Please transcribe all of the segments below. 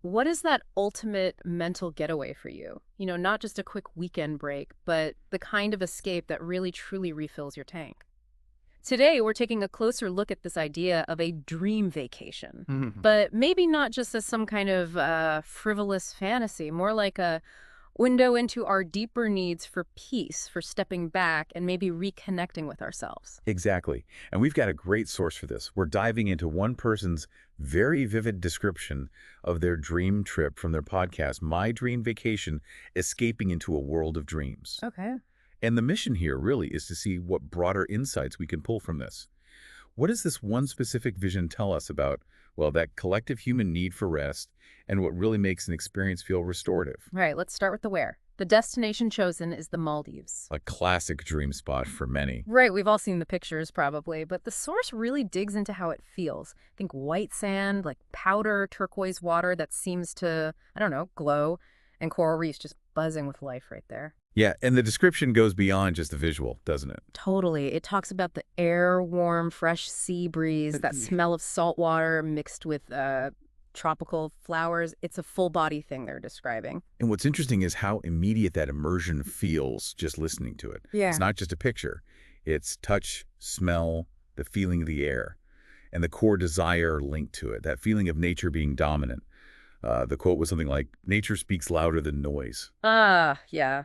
What is that ultimate mental getaway for you? Not just a quick weekend break, but the kind of escape that really truly refills your tank. Today, we're taking a closer look at this idea of a dream vacation, Mhm. but maybe not just as some kind of frivolous fantasy, more like a window into our deeper needs for peace, for stepping back and maybe reconnecting with ourselves. Exactly. And we've got a great source for this. We're diving into one person's very vivid description of their dream trip from their podcast, My Dream Vacation, Escaping into a World of Dreams. Okay. And the mission here really is to see what broader insights we can pull from this. What does this one specific vision tell us about, well, that collective human need for rest and what really makes an experience feel restorative? All right, let's start with the where. The destination chosen is the Maldives. A classic dream spot for many. Right, we've all seen the pictures probably, but the source really digs into how it feels. Think white sand, like powder turquoise water that seems to, I don't know, glow, and coral reefs just buzzing with life right there. Yeah, and the description goes beyond just the visual, doesn't it? Totally. It talks about the air, warm, fresh sea breeze, that smell of salt water mixed with tropical flowers. It's a full body thing they're describing. And what's interesting is how immediate that immersion feels just listening to it. It's Yeah. not just a picture. It's touch, smell, the feeling of the air, and the core desire linked to it, that feeling of nature being dominant. The quote was something like, nature speaks louder than noise. Yeah.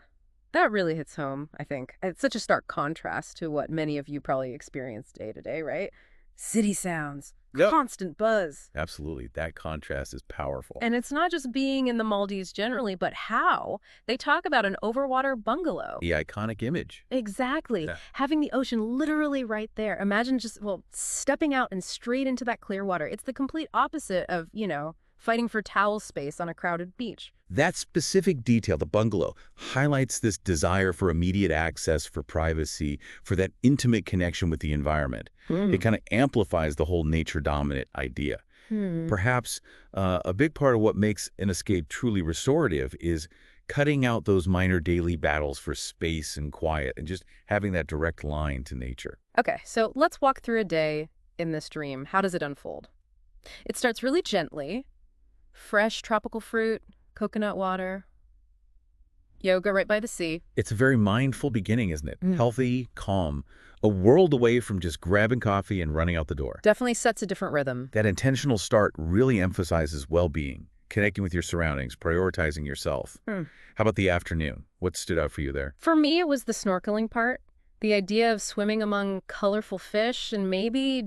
That really hits home, I think. It's such a stark contrast to what many of you probably experience day to day, right? City sounds, Yep. constant buzz. Absolutely. That contrast is powerful. And it's not just being in the Maldives generally, but how. They talk about an overwater bungalow. The iconic image. Exactly. Yeah. Having the ocean literally right there. Imagine just, well, stepping out and straight into that clear water. It's the complete opposite of, fighting for towel space on a crowded beach. That specific detail, the bungalow, highlights this desire for immediate access, for privacy, for that intimate connection with the environment. It kind of amplifies the whole nature-dominant idea. Hmm. Perhaps a big part of what makes an escape truly restorative is cutting out those minor daily battles for space and quiet and just having that direct line to nature. Okay, so let's walk through a day in this dream. How does it unfold? It starts really gently. Fresh tropical fruit, coconut water, yoga right by the sea. It's a very mindful beginning, isn't it? Mm. Healthy, calm, a world away from just grabbing coffee and running out the door. Definitely sets a different rhythm. That intentional start really emphasizes well-being, connecting with your surroundings, prioritizing yourself. Hmm. How about the afternoon? What stood out for you there? For me, it was the snorkeling part. The idea of swimming among colorful fish and maybe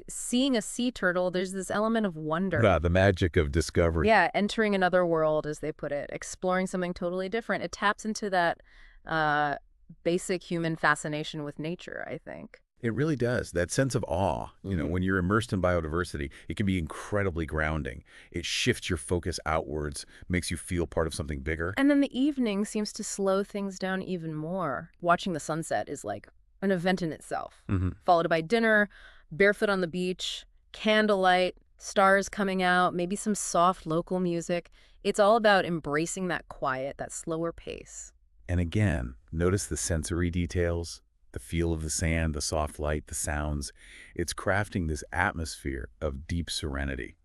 seeing a sea turtle, there's this element of wonder. The magic of discovery. Yeah, entering another world, as they put it, exploring something totally different. It taps into that uh, basic human fascination with nature, I think. It really does. That sense of awe, Mhm. when you're immersed in biodiversity, it can be incredibly grounding. It shifts your focus outwards, makes you feel part of something bigger. And then the evening seems to slow things down even more. Watching the sunset is like an event in itself, Hmm. followed by dinner, barefoot on the beach, candlelight, stars coming out, maybe some soft local music. It's all about embracing that quiet, that slower pace. And again, notice the sensory details, the feel of the sand, the soft light, the sounds. It's crafting this atmosphere of deep serenity.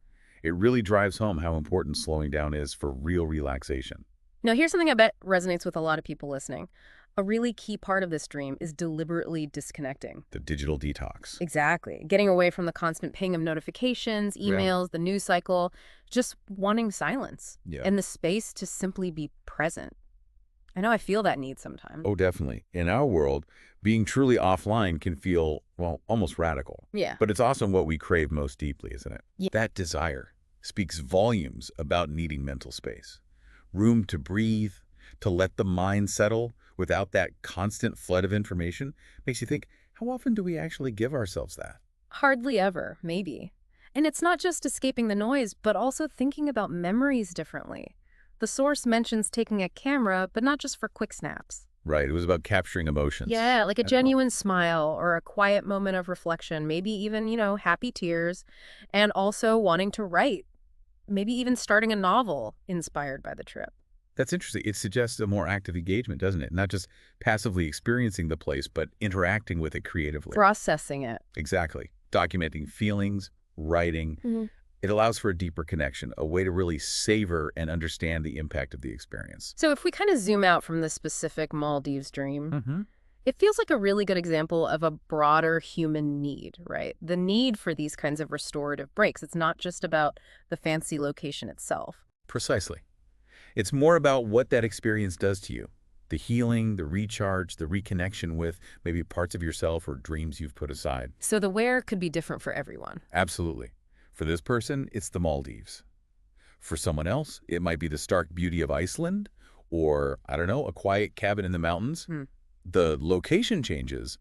It really drives home how important slowing down is for real relaxation. Now, here's something I bet resonates with a lot of people listening. A really key part of this dream is deliberately disconnecting. The digital detox. Exactly. Getting away from the constant ping of notifications, Yeah. emails, the news cycle, just wanting silence Yeah. and the space to simply be present. I know I feel that need sometimes. Oh, definitely. In our world, being truly offline can feel, well, almost radical. Yeah. But it's also what we crave most deeply, isn't it? Yeah. That desire speaks volumes about needing mental space. Room to breathe, to let the mind settle without that constant flood of information makes you think, how often do we actually give ourselves that? Hardly ever, maybe. And it's not just escaping the noise, but also thinking about memories differently. The source mentions taking a camera, but not just for quick snaps. Right, it was about capturing emotions. Yeah, like a That's all. genuine smile or a quiet moment of reflection, maybe even, happy tears, and also wanting to write, maybe even starting a novel inspired by the trip. That's interesting. It suggests a more active engagement, doesn't it? Not just passively experiencing the place, but interacting with it creatively. Processing it. Exactly. Documenting feelings, writing. Mhm. It allows for a deeper connection, a way to really savor and understand the impact of the experience. So if we kind of zoom out from the specific Maldives dream, Hmm. it feels like a really good example of a broader human need, right? The need for these kinds of restorative breaks. It's not just about the fancy location itself. Precisely. It's more about what that experience does to you. The healing, the recharge, the reconnection with maybe parts of yourself or dreams you've put aside. So the where could be different for everyone. Absolutely. For this person, it's the Maldives. For someone else, it might be the stark beauty of Iceland or, I don't know, a quiet cabin in the mountains. Hmm. The location changes,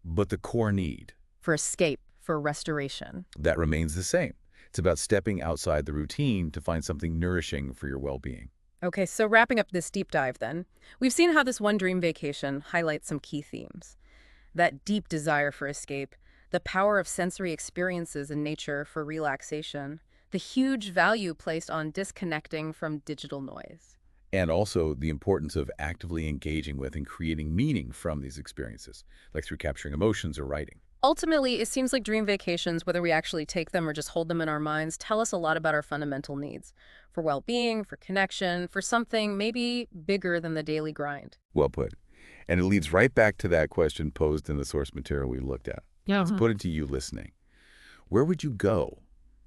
but the core need, For escape, for restoration. that remains the same. It's about stepping outside the routine to find something nourishing for your well-being. Okay, so wrapping up this deep dive then, we've seen how this one dream vacation highlights some key themes. That deep desire for escape, the power of sensory experiences in nature for relaxation, the huge value placed on disconnecting from digital noise. And also the importance of actively engaging with and creating meaning from these experiences, like through capturing emotions or writing. Ultimately, it seems like dream vacations, whether we actually take them or just hold them in our minds, tell us a lot about our fundamental needs for well-being, for connection, for something maybe bigger than the daily grind. Well put. And it leads right back to that question posed in the source material we looked at. Yeah. Let's put it to you listening. Where would you go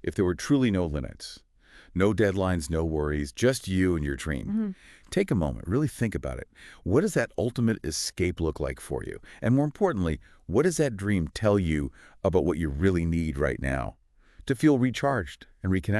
if there were truly no limits? No deadlines, no worries, just you and your dream. Take a moment, really think about it. What does that ultimate escape look like for you? And more importantly, what does that dream tell you about what you really need right now to feel recharged and reconnected?